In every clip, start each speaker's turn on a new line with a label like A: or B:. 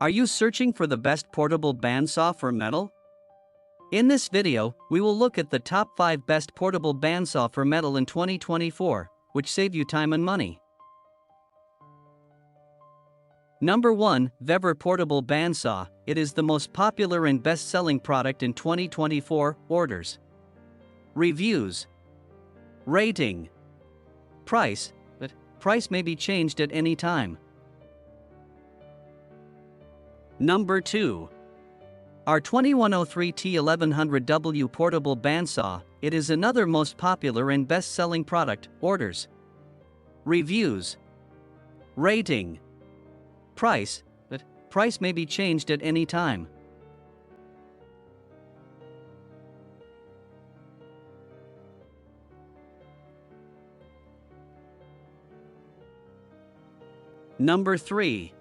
A: Are you searching for the best portable bandsaw for metal? In this video, we will look at the top 5 best portable bandsaw for metal in 2024, which save you time and money. Number 1, VEVOR Portable Bandsaw. It is the most popular and best-selling product in 2024. Orders, reviews, rating, price, but price may be changed at any time. Number 2. Our 2103T1100W Portable Bandsaw. It is another most popular and best-selling product. Orders, reviews, rating, price, but price may be changed at any time. Number 3.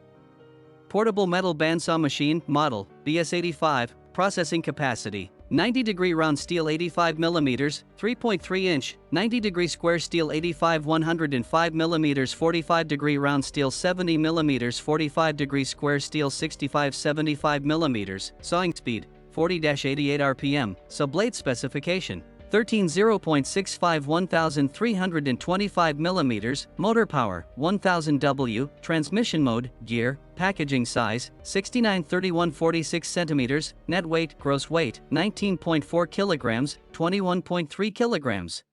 A: Portable Metal Bandsaw Machine, Model, BS85, Processing Capacity, 90-degree round steel 85mm, 3.3-inch, 90-degree square steel 85 105mm, 45-degree round steel 70mm, 45-degree square steel 65 75mm, sawing speed, 40-88 RPM, sub-blade specification, 13.0.65 1325mm, motor power, 1000 W, transmission mode, gear, packaging size, 69-31-46 cm, net weight, gross weight, 19.4 kilograms, 21.3 kilograms.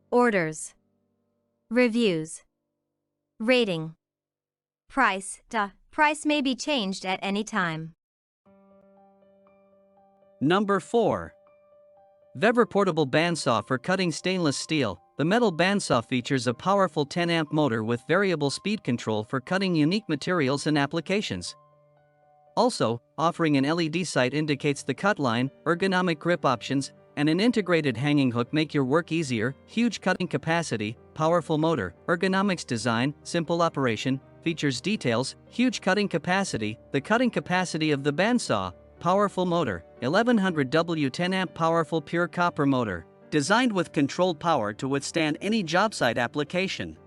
B: Orders, reviews, rating, price. Price may be changed at any time.
A: Number 4. VEVOR Portable Bandsaw for Cutting Stainless Steel. The metal bandsaw features a powerful 10-amp motor with variable speed control for cutting unique materials and applications. Also, offering an LED sight indicates the cut line, ergonomic grip options, and an integrated hanging hook make your work easier. Huge cutting capacity, powerful motor, ergonomics design, simple operation, features details, huge cutting capacity. The cutting capacity of the bandsaw, powerful motor, 1100 W 10-amp powerful pure copper motor, designed with controlled power to withstand any job site application.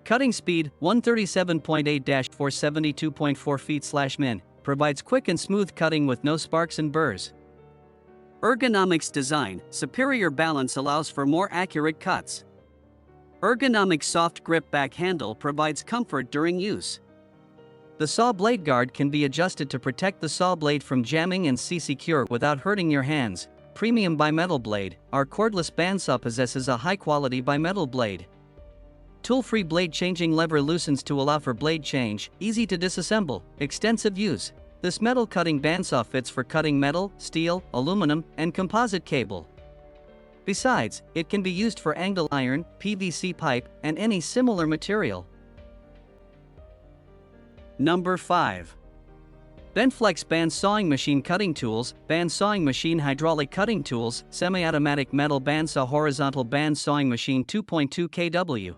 A: Cutting speed, 137.8-472.4 feet/min, provides quick and smooth cutting with no sparks and burrs. Ergonomics design, superior balance allows for more accurate cuts. Ergonomic soft grip back handle provides comfort during use. The saw blade guard can be adjusted to protect the saw blade from jamming and be secure without hurting your hands. Premium bimetal blade. Our cordless bandsaw possesses a high-quality bimetal blade. Tool-free blade changing lever loosens to allow for blade change, easy to disassemble, extensive use. This metal cutting bandsaw fits for cutting metal, steel, aluminum, and composite cable. Besides, it can be used for angle iron, PVC pipe, and any similar material. Number 5. BNTFLEX Band Sawing Machine Cutting Tools. Band Sawing Machine Hydraulic Cutting Tools, Semi-Automatic Metal Bandsaw Horizontal Band Sawing Machine 2.2 kW.